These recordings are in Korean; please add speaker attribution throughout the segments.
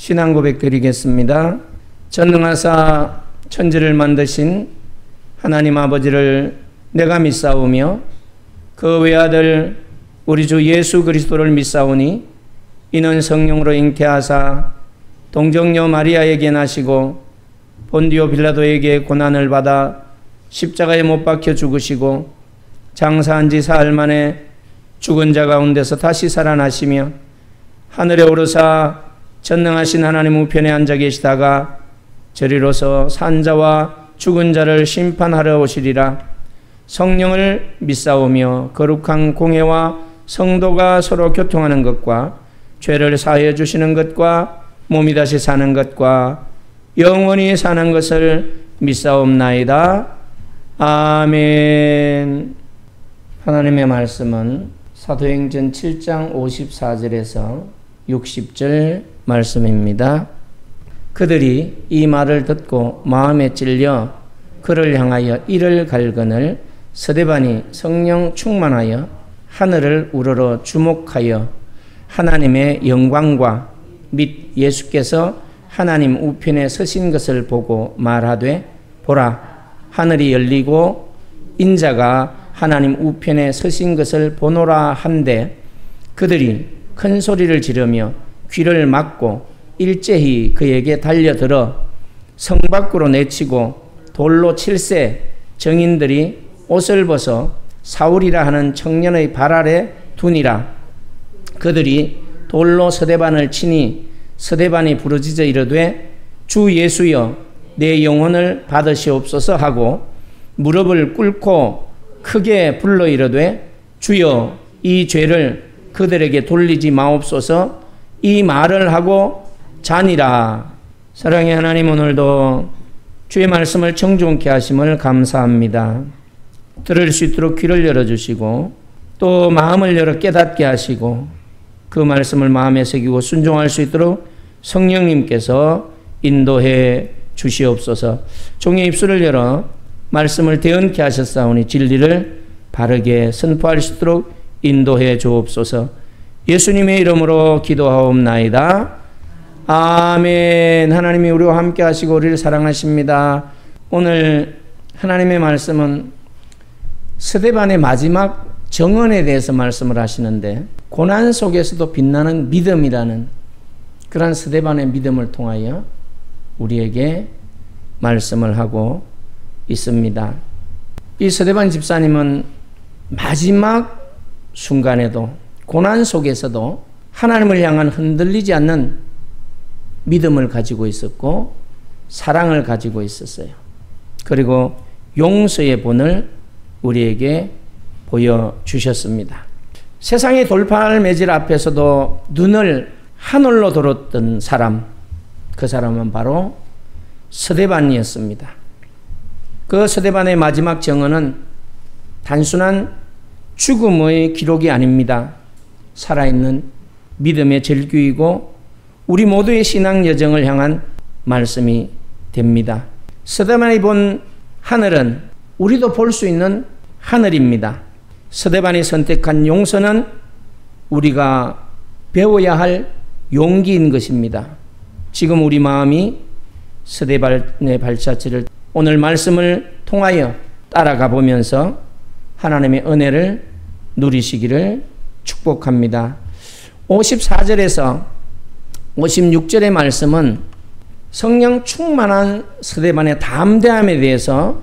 Speaker 1: 신앙 고백 드리겠습니다. 전능하사 천지를 만드신 하나님 아버지를 내가 믿사오며 그 외아들 우리 주 예수 그리스도를 믿사오니 이는 성령으로 잉태하사 동정녀 마리아에게 나시고 본디오 빌라도에게 고난을 받아 십자가에 못 박혀 죽으시고 장사한 지 사흘 만에 죽은 자 가운데서 다시 살아나시며 하늘에 오르사 전능하신 하나님 우편에 앉아 계시다가 저리로서 산자와 죽은 자를 심판하러 오시리라. 성령을 믿사오며 거룩한 공회와 성도가 서로 교통하는 것과 죄를 사하여 주시는 것과 몸이 다시 사는 것과 영원히 사는 것을 믿사옵나이다. 아멘. 하나님의 말씀은 사도행전 7장 54절에서 60절 말씀입니다. 그들이 이 말을 듣고 마음에 찔려 그를 향하여 이를 갈거늘 스데반이 성령 충만하여 하늘을 우러러 주목하여 하나님의 영광과 및 예수께서 하나님 우편에 서신 것을 보고 말하되 보라 하늘이 열리고 인자가 하나님 우편에 서신 것을 보노라 한데 그들이 큰 소리를 지르며 귀를 막고 일제히 그에게 달려들어 성 밖으로 내치고 돌로 칠세 정인들이 옷을 벗어 사울이라 하는 청년의 발 아래 두니라. 그들이 돌로 스데반을 치니 스데반이 부르짖어 이르되 주 예수여 내 영혼을 받으시옵소서 하고 무릎을 꿇고 크게 불러 이르되 주여 이 죄를 그들에게 돌리지 마옵소서. 이 말을 하고 자니라. 사랑의 하나님, 오늘도 주의 말씀을 청종케 하심을 감사합니다. 들을 수 있도록 귀를 열어주시고 또 마음을 열어 깨닫게 하시고 그 말씀을 마음에 새기고 순종할 수 있도록 성령님께서 인도해 주시옵소서. 종의 입술을 열어 말씀을 대언케 하셨사오니 진리를 바르게 선포할 수 있도록 인도해 주옵소서. 예수님의 이름으로 기도하옵나이다. 아멘. 하나님이 우리와 함께 하시고 우리를 사랑하십니다. 오늘 하나님의 말씀은 스데반의 마지막 정언에 대해서 말씀을 하시는데 고난 속에서도 빛나는 믿음이라는 그런 스데반의 믿음을 통하여 우리에게 말씀을 하고 있습니다. 이 스데반 집사님은 마지막 순간에도 고난 속에서도 하나님을 향한 흔들리지 않는 믿음을 가지고 있었고 사랑을 가지고 있었어요. 그리고 용서의 본을 우리에게 보여주셨습니다. 세상의 돌팔 매질 앞에서도 눈을 하늘로 돌았던 사람, 그 사람은 바로 스데반이었습니다. 그 스데반의 마지막 정언은 단순한 죽음의 기록이 아닙니다. 살아있는 믿음의 절규이고 우리 모두의 신앙 여정을 향한 말씀이 됩니다. 스데반이 본 하늘은 우리도 볼 수 있는 하늘입니다. 스데반이 선택한 용서는 우리가 배워야 할 용기인 것입니다. 지금 우리 마음이 스데반의 발자취를 오늘 말씀을 통하여 따라가 보면서 하나님의 은혜를 누리시기를 축복합니다. 54절에서 56절의 말씀은 성령 충만한 스데반의 담대함에 대해서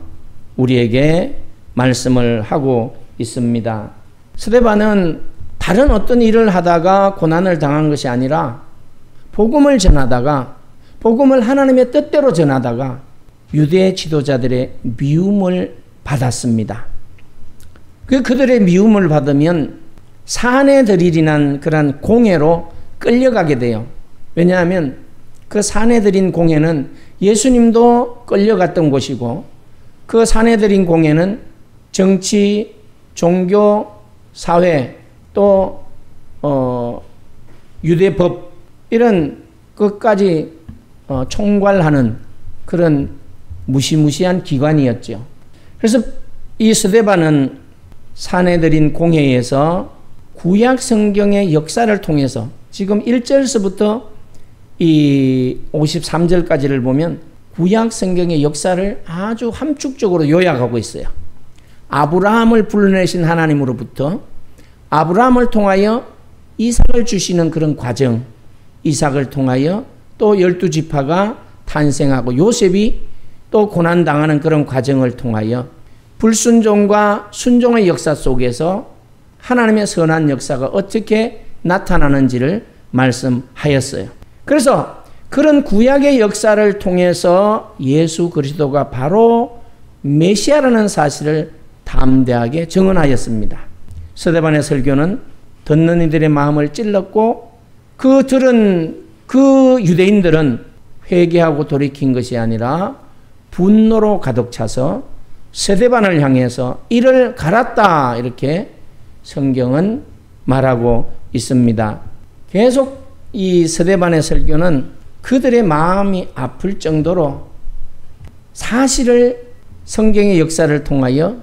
Speaker 1: 우리에게 말씀을 하고 있습니다. 스데반은 다른 어떤 일을 하다가 고난을 당한 것이 아니라 복음을 전하다가 복음을 하나님의 뜻대로 전하다가 유대 지도자들의 미움을 받았습니다. 그들의 미움을 받으면 사내들이란 그런 공회로 끌려가게 돼요. 왜냐하면 그 사내들인 공회는 예수님도 끌려갔던 곳이고 그 사내들인 공회는 정치, 종교, 사회 또 유대법 이런 것까지 총괄하는 그런 무시무시한 기관이었죠. 그래서 이 스데반은 사내들인 공회에서 구약 성경의 역사를 통해서 지금 1절서부터 이 53절까지를 보면 구약 성경의 역사를 아주 함축적으로 요약하고 있어요. 아브라함을 불러내신 하나님으로부터 아브라함을 통하여 이삭을 주시는 그런 과정, 이삭을 통하여 또 12지파가 탄생하고 요셉이 또 고난당하는 그런 과정을 통하여 불순종과 순종의 역사 속에서 하나님의 선한 역사가 어떻게 나타나는지를 말씀하였어요. 그래서 그런 구약의 역사를 통해서 예수 그리스도가 바로 메시아라는 사실을 담대하게 증언하였습니다. 스데반의 설교는 듣는 이들의 마음을 찔렀고 그 유대인들은 회개하고 돌이킨 것이 아니라 분노로 가득 차서 스데반을 향해서 이를 갈았다, 이렇게 성경은 말하고 있습니다. 계속 이 스데반의 설교는 그들의 마음이 아플 정도로 사실을 성경의 역사를 통하여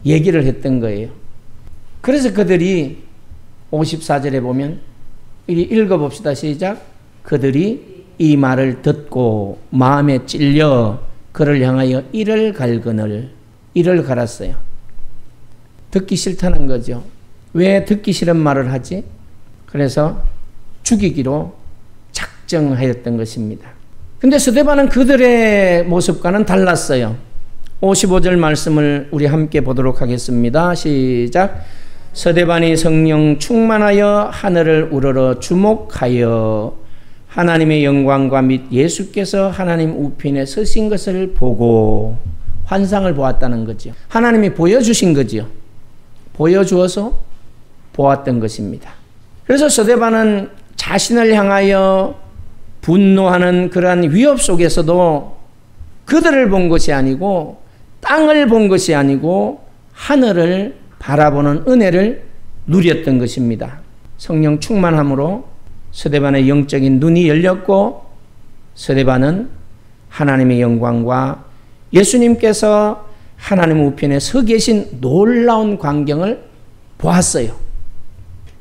Speaker 1: 얘기를 했던 거예요. 그래서 그들이 54절에 보면 읽어봅시다. 시작. 그들이 이 말을 듣고 마음에 찔려 그를 향하여 이를 갈거늘, 이를 갈았어요. 듣기 싫다는 거죠. 왜 듣기 싫은 말을 하지? 그래서 죽이기로 작정하였던 것입니다. 근데 스데반은 그들의 모습과는 달랐어요. 55절 말씀을 우리 함께 보도록 하겠습니다. 시작. 스데반이 성령 충만하여 하늘을 우러러 주목하여 하나님의 영광과 및 예수께서 하나님 우편에 서신 것을 보고 환상을 보았다는 거죠. 하나님이 보여주신 거죠. 보여주어서 보았던 것입니다. 그래서 스데반은 자신을 향하여 분노하는 그러한 위협 속에서도 그들을 본 것이 아니고 땅을 본 것이 아니고 하늘을 바라보는 은혜를 누렸던 것입니다. 성령 충만함으로 스데반의 영적인 눈이 열렸고 스데반은 하나님의 영광과 예수님께서 하나님 우편에 서 계신 놀라운 광경을 보았어요.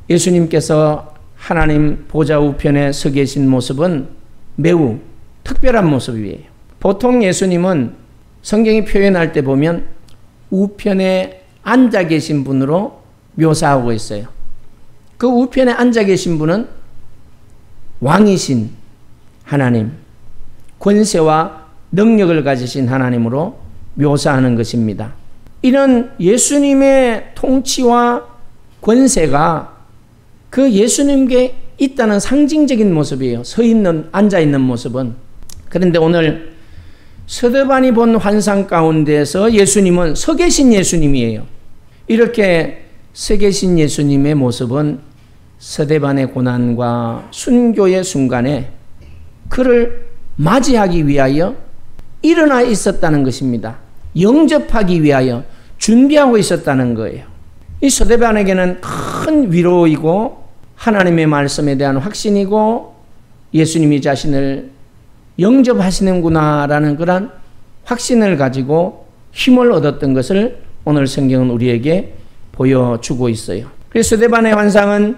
Speaker 1: 예수님께서 하나님 보좌 우편에 서 계신 모습은 매우 특별한 모습이에요. 보통 예수님은 성경이 표현할 때 보면 우편에 앉아 계신 분으로 묘사하고 있어요. 그 우편에 앉아 계신 분은 왕이신 하나님, 권세와 능력을 가지신 하나님으로 묘사하는 것입니다. 이런 예수님의 통치와 권세가 그 예수님께 있다는 상징적인 모습이에요. 서 있는, 앉아 있는 모습은. 그런데 오늘 스데반이 본 환상 가운데서 예수님은 서 계신 예수님이에요. 이렇게 서 계신 예수님의 모습은 스데반의 고난과 순교의 순간에 그를 맞이하기 위하여 일어나 있었다는 것입니다. 영접하기 위하여 준비하고 있었다는 거예요. 이 스데반에게는 큰 위로이고 하나님의 말씀에 대한 확신이고 예수님이 자신을 영접하시는구나라는 그런 확신을 가지고 힘을 얻었던 것을 오늘 성경은 우리에게 보여주고 있어요. 그래서 스데반의 환상은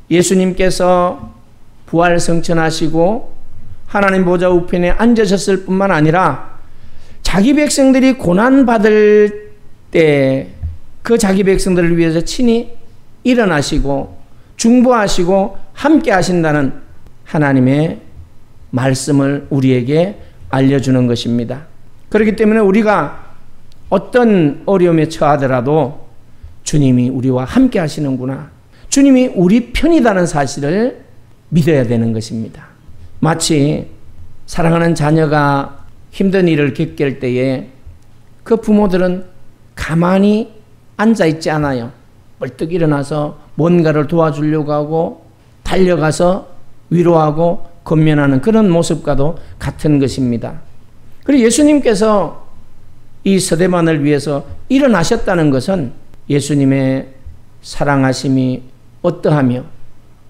Speaker 1: 예수님께서 부활 성천하시고 하나님 보좌 우편에 앉으셨을 뿐만 아니라 자기 백성들이 고난받을 때 그 자기 백성들을 위해서 친히 일어나시고 중보하시고 함께 하신다는 하나님의 말씀을 우리에게 알려주는 것입니다. 그렇기 때문에 우리가 어떤 어려움에 처하더라도 주님이 우리와 함께 하시는구나, 주님이 우리 편이라는 사실을 믿어야 되는 것입니다. 마치 사랑하는 자녀가 힘든 일을 겪을 때에 그 부모들은 가만히 앉아있지 않아요. 벌떡 일어나서 뭔가를 도와주려고 하고 달려가서 위로하고 건면하는 그런 모습과도 같은 것입니다. 그리고 예수님께서 이 스데반을 위해서 일어나셨다는 것은 예수님의 사랑하심이 어떠하며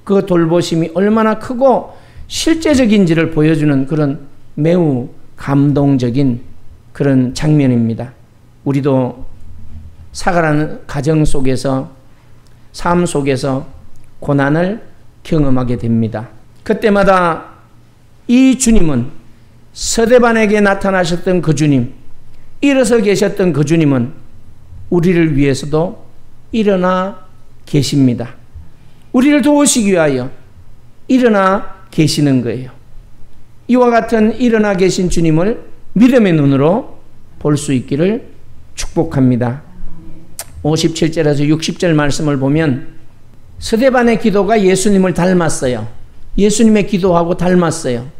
Speaker 1: 그 돌보심이 얼마나 크고 실제적인지를 보여주는 그런 매우 감동적인 그런 장면입니다. 우리도 살아가는 가정 속에서, 삶 속에서 고난을 경험하게 됩니다. 그때마다 이 주님은, 서대반에게 나타나셨던 그 주님, 일어서 계셨던 그 주님은 우리를 위해서도 일어나 계십니다. 우리를 도우시기 위하여 일어나 계시는 거예요. 이와 같은 일어나 계신 주님을 믿음의 눈으로 볼 수 있기를 축복합니다. 57절에서 60절 말씀을 보면 스데반의 기도가 예수님을 닮았어요. 예수님의 기도하고 닮았어요.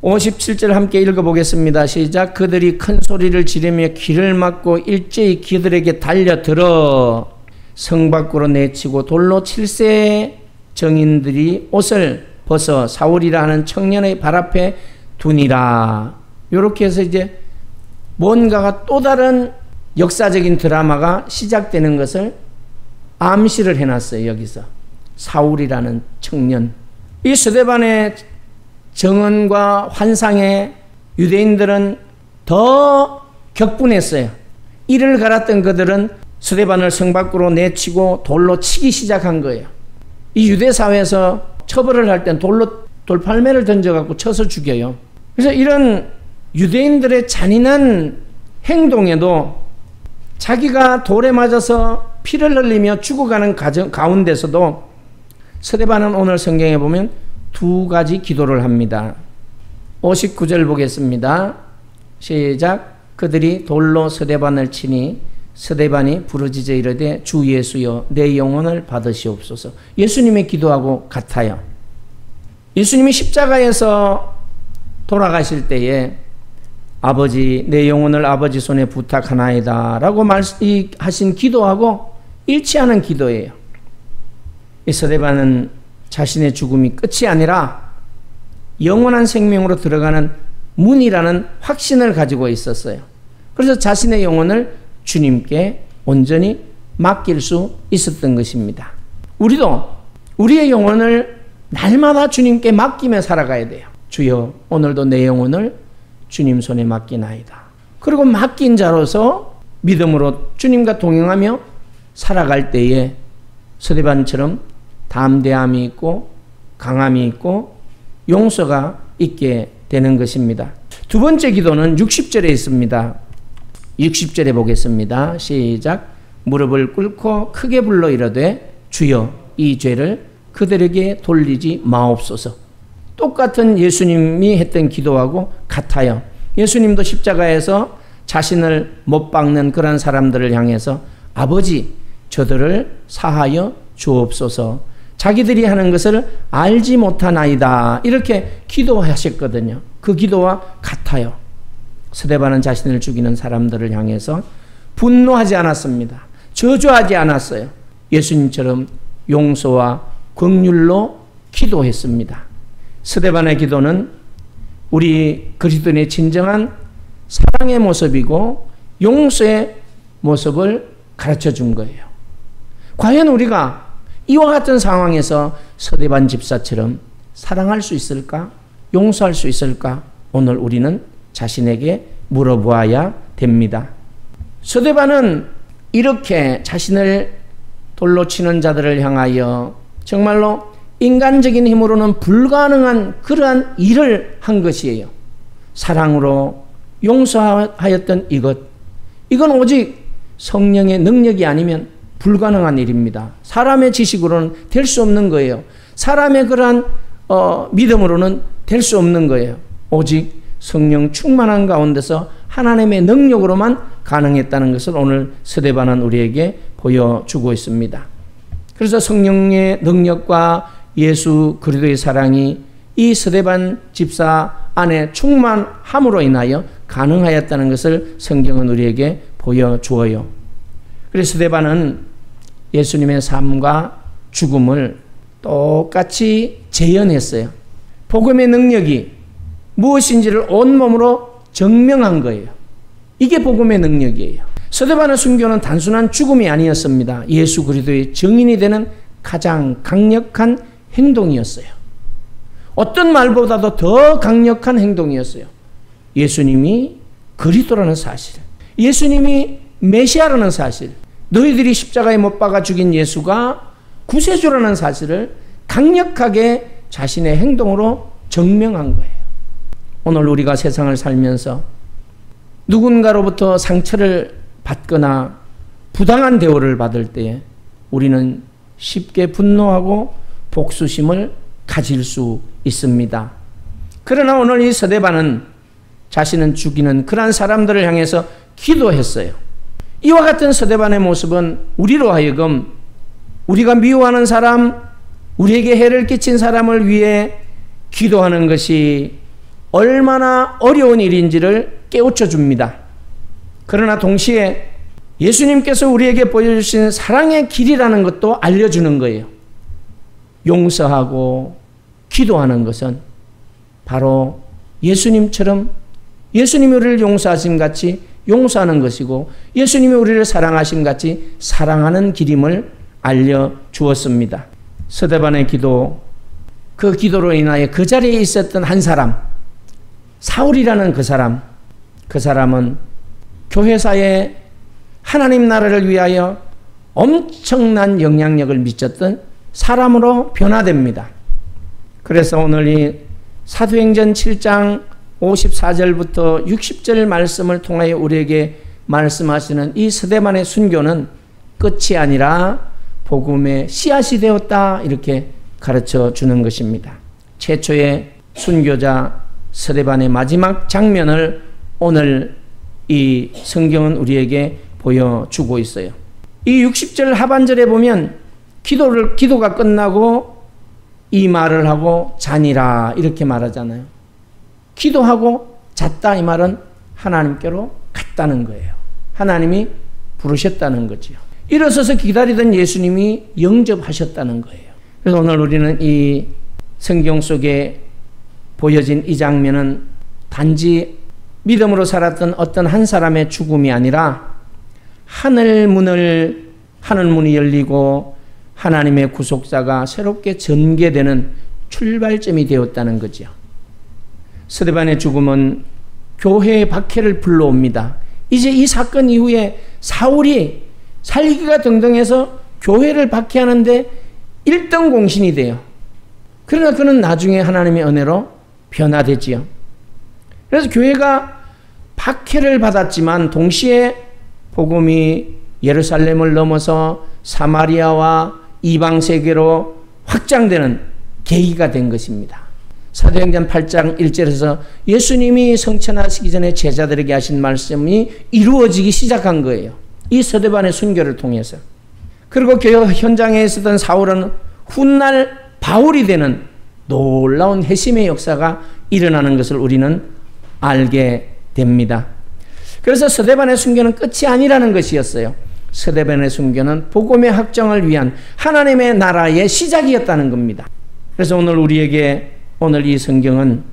Speaker 1: 57절 함께 읽어보겠습니다. 시작. 그들이 큰 소리를 지르며 귀를 막고 일제히 그들에게 달려들어 성 밖으로 내치고 돌로 7세 정인들이 옷을 벗어 사울이라 하는 청년의 발 앞에 두니라. 이렇게 해서 이제 뭔가가 또 다른 역사적인 드라마가 시작되는 것을 암시를 해놨어요. 여기서 사울이라는 청년, 이 스데반의 정언과 환상에 유대인들은 더 격분했어요. 이를 갈았던 그들은 스데반을 성 밖으로 내치고 돌로 치기 시작한 거예요. 이 유대 사회에서 처벌을 할 땐 돌팔매를 던져갖고 쳐서 죽여요. 그래서 이런 유대인들의 잔인한 행동에도 자기가 돌에 맞아서 피를 흘리며 죽어가는 가운데서도 스데반은 오늘 성경에 보면 두 가지 기도를 합니다. 59절 보겠습니다. 시작. 그들이 돌로 스데반을 치니 스데반이 부르짖어 이르되 주 예수여 내 영혼을 받으시옵소서. 예수님의 기도하고 같아요. 예수님이 십자가에서 돌아가실 때에 아버지 내 영혼을 아버지 손에 부탁하나이다 라고 하신 기도하고 일치하는 기도예요. 이 스데반은 자신의 죽음이 끝이 아니라 영원한 생명으로 들어가는 문이라는 확신을 가지고 있었어요. 그래서 자신의 영혼을 주님께 온전히 맡길 수 있었던 것입니다. 우리도 우리의 영혼을 날마다 주님께 맡기며 살아가야 돼요. 주여 오늘도 내 영혼을 주님 손에 맡기나이다. 그리고 맡긴 자로서 믿음으로 주님과 동행하며 살아갈 때에 스데반처럼 담대함이 있고 강함이 있고 용서가 있게 되는 것입니다. 두 번째 기도는 60절에 있습니다. 60절에 보겠습니다. 시작. 무릎을 꿇고 크게 불러 이르되 주여 이 죄를 그들에게 돌리지 마옵소서. 똑같은 예수님이 했던 기도하고 같아요. 예수님도 십자가에서 자신을 못 박는 그런 사람들을 향해서 아버지 저들을 사하여 주옵소서. 자기들이 하는 것을 알지 못하나이다. 이렇게 기도하셨거든요. 그 기도와 같아요. 스데반은 자신을 죽이는 사람들을 향해서 분노하지 않았습니다. 저주하지 않았어요. 예수님처럼 용서와 긍휼로 기도했습니다. 스데반의 기도는 우리 그리스도인의 진정한 사랑의 모습이고 용서의 모습을 가르쳐 준 거예요. 과연 우리가 이와 같은 상황에서 스데반 집사처럼 사랑할 수 있을까? 용서할 수 있을까? 오늘 우리는 자신에게 물어보아야 됩니다. 스데반은 이렇게 자신을 돌로 치는 자들을 향하여 정말로 인간적인 힘으로는 불가능한 그러한 일을 한 것이에요. 사랑으로 용서하였던 이건 오직 성령의 능력이 아니면 불가능한 일입니다. 사람의 지식으로는 될 수 없는 거예요. 사람의 그러한 믿음으로는 될 수 없는 거예요. 오직 성령 충만한 가운데서 하나님의 능력으로만 가능했다는 것을 오늘 스데반은 우리에게 보여주고 있습니다. 그래서 성령의 능력과 예수 그리스도의 사랑이 이 스데반 집사 안에 충만함으로 인하여 가능하였다는 것을 성경은 우리에게 보여주어요. 그래서 스데반은 예수님의 삶과 죽음을 똑같이 재현했어요. 복음의 능력이 무엇인지를 온몸으로 증명한 거예요. 이게 복음의 능력이에요. 스데반의 순교는 단순한 죽음이 아니었습니다. 예수 그리스도의 증인이 되는 가장 강력한 행동이었어요. 어떤 말보다도 더 강력한 행동이었어요. 예수님이 그리스도라는 사실, 예수님이 메시아라는 사실, 너희들이 십자가에 못 박아 죽인 예수가 구세주라는 사실을 강력하게 자신의 행동으로 증명한 거예요. 오늘 우리가 세상을 살면서 누군가로부터 상처를 받거나 부당한 대우를 받을 때에 우리는 쉽게 분노하고 복수심을 가질 수 있습니다. 그러나 오늘 이 서대반은 자신은 죽이는 그러한 사람들을 향해서 기도했어요. 이와 같은 서대반의 모습은 우리로 하여금 우리가 미워하는 사람, 우리에게 해를 끼친 사람을 위해 기도하는 것이 얼마나 어려운 일인지를 깨우쳐 줍니다. 그러나 동시에 예수님께서 우리에게 보여주신 사랑의 길이라는 것도 알려주는 거예요. 용서하고 기도하는 것은 바로 예수님처럼 예수님이 우리를 용서하심 같이 용서하는 것이고 예수님이 우리를 사랑하심 같이 사랑하는 길임을 알려주었습니다. 서대반의 기도, 그 기도로 인하여 그 자리에 있었던 한 사람, 사울이라는 그 사람은 교회사에 하나님 나라를 위하여 엄청난 영향력을 미쳤던 사람으로 변화됩니다. 그래서 오늘 이 사도행전 7장 54절부터 60절 말씀을 통하여 우리에게 말씀하시는 이 스데반의 순교는 끝이 아니라 복음의 씨앗이 되었다, 이렇게 가르쳐 주는 것입니다. 최초의 순교자 스데반의 마지막 장면을 오늘 이 성경은 우리에게 보여주고 있어요. 이 60절 하반절에 보면 기도가 끝나고 이 말을 하고 자니라 이렇게 말하잖아요. 기도하고 잤다 이 말은 하나님께로 갔다는 거예요. 하나님이 부르셨다는 거지요. 일어서서 기다리던 예수님이 영접하셨다는 거예요. 그래서 오늘 우리는 이 성경 속에 보여진 이 장면은 단지 믿음으로 살았던 어떤 한 사람의 죽음이 아니라 하늘 문이 열리고 하나님의 구속사가 새롭게 전개되는 출발점이 되었다는 거죠. 스데반의 죽음은 교회의 박해를 불러옵니다. 이제 이 사건 이후에 사울이 살기가 등등해서 교회를 박해하는데 1등 공신이 돼요. 그러나 그는 나중에 하나님의 은혜로 변화되지요. 그래서 교회가 박해를 받았지만 동시에 복음이 예루살렘을 넘어서 사마리아와 이방 세계로 확장되는 계기가 된 것입니다. 사도행전 8장 1절에서 예수님이 성천하시기 전에 제자들에게 하신 말씀이 이루어지기 시작한 거예요. 이 스데반의 순교를 통해서. 그리고 그 현장에 있었던 사울은 훗날 바울이 되는 놀라운 회심의 역사가 일어나는 것을 우리는 알게 됩니다. 그래서 스데반의 순교는 끝이 아니라는 것이었어요. 스데반의 순교는 복음의 확정을 위한 하나님의 나라의 시작이었다는 겁니다. 그래서 오늘 이 성경은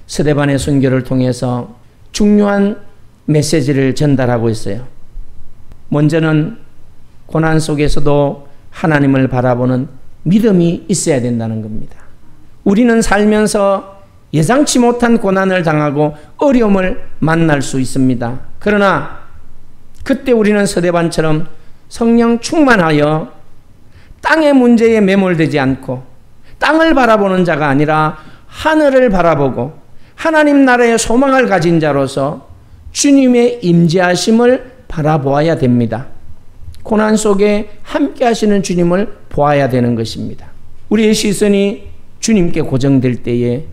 Speaker 1: 스데반의 순교를 통해서 중요한 메시지를 전달하고 있어요. 먼저는 고난 속에서도 하나님을 바라보는 믿음이 있어야 된다는 겁니다. 우리는 살면서 예상치 못한 고난을 당하고 어려움을 만날 수 있습니다. 그러나 그때 우리는 스데반처럼 성령 충만하여 땅의 문제에 매몰되지 않고 땅을 바라보는 자가 아니라 하늘을 바라보고 하나님 나라의 소망을 가진 자로서 주님의 임재하심을 바라보아야 됩니다. 고난 속에 함께 하시는 주님을 보아야 되는 것입니다. 우리의 시선이 주님께 고정될 때에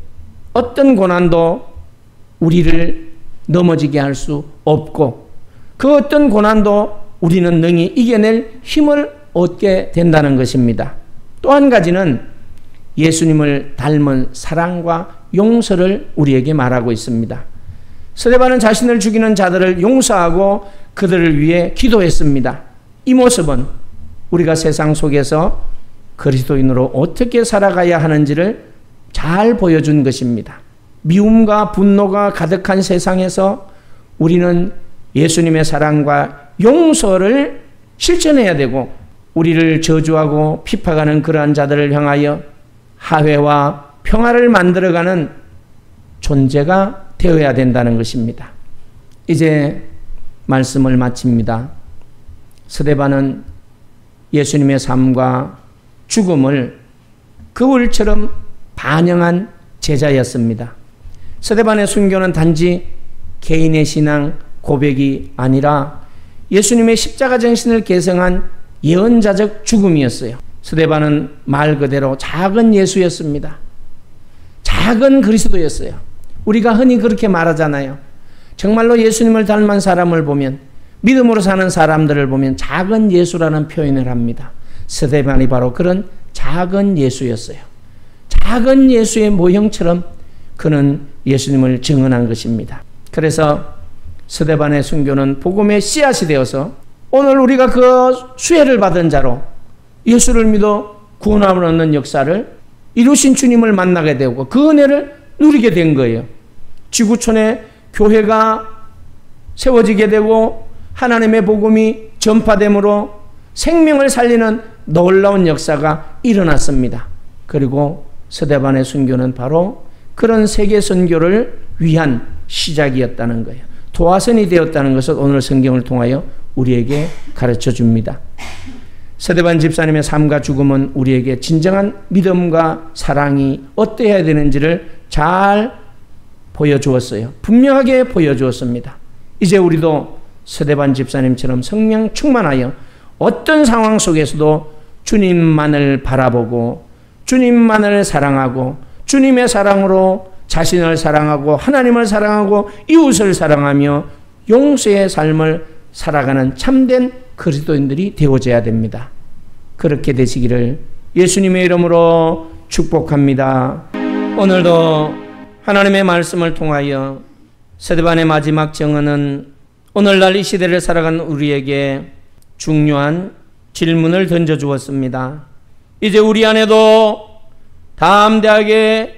Speaker 1: 어떤 고난도 우리를 넘어지게 할 수 없고 그 어떤 고난도 우리는 능히 이겨낼 힘을 얻게 된다는 것입니다. 또 한 가지는 예수님을 닮은 사랑과 용서를 우리에게 말하고 있습니다. 스데반은 자신을 죽이는 자들을 용서하고 그들을 위해 기도했습니다. 이 모습은 우리가 세상 속에서 그리스도인으로 어떻게 살아가야 하는지를 잘 보여준 것입니다. 미움과 분노가 가득한 세상에서 우리는 예수님의 사랑과 용서를 실천해야 되고 우리를 저주하고 핍박하는 그러한 자들을 향하여 화해와 평화를 만들어가는 존재가 되어야 된다는 것입니다. 이제 말씀을 마칩니다. 스데반은 예수님의 삶과 죽음을 거울처럼 반영한 제자였습니다. 스데반의 순교는 단지 개인의 신앙 고백이 아니라 예수님의 십자가 정신을 계승한 예언자적 죽음이었어요. 스데반은 말 그대로 작은 예수였습니다. 작은 그리스도였어요. 우리가 흔히 그렇게 말하잖아요. 정말로 예수님을 닮은 사람을 보면, 믿음으로 사는 사람들을 보면 작은 예수라는 표현을 합니다. 스데반이 바로 그런 작은 예수였어요. 작은 예수의 모형처럼 그는 예수님을 증언한 것입니다. 그래서 스데반의 순교는 복음의 씨앗이 되어서 오늘 우리가 그 수혜를 받은 자로 예수를 믿어 구원함을 얻는 역사를 이루신 주님을 만나게 되고 그 은혜를 누리게 된 거예요. 지구촌에 교회가 세워지게 되고 하나님의 복음이 전파됨으로 생명을 살리는 놀라운 역사가 일어났습니다. 그리고 스데반의 순교는 바로 그런 세계 선교를 위한 시작이었다는 거예요. 도화선이 되었다는 것을 오늘 성경을 통하여 우리에게 가르쳐 줍니다. 스데반 집사님의 삶과 죽음은 우리에게 진정한 믿음과 사랑이 어떠해야 되는지를 잘 보여주었어요. 분명하게 보여주었습니다. 이제 우리도 스데반 집사님처럼 성령 충만하여 어떤 상황 속에서도 주님만을 바라보고 주님만을 사랑하고 주님의 사랑으로 자신을 사랑하고 하나님을 사랑하고 이웃을 사랑하며 용서의 삶을 살아가는 참된 그리스도인들이 되어져야 됩니다. 그렇게 되시기를 예수님의 이름으로 축복합니다. 오늘도 하나님의 말씀을 통하여 스데반의 마지막 증언은 오늘날 이 시대를 살아가는 우리에게 중요한 질문을 던져주었습니다. 이제 우리 안에도 담대하게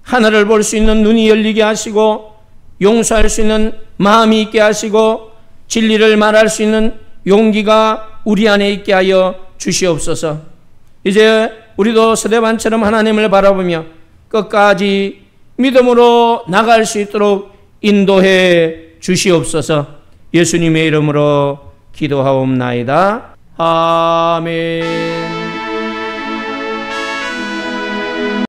Speaker 1: 하늘을 볼 수 있는 눈이 열리게 하시고 용서할 수 있는 마음이 있게 하시고 진리를 말할 수 있는 용기가 우리 안에 있게 하여 주시옵소서. 이제 우리도 스데반처럼 하나님을 바라보며 끝까지 믿음으로 나갈 수 있도록 인도해 주시옵소서. 예수님의 이름으로 기도하옵나이다. 아멘.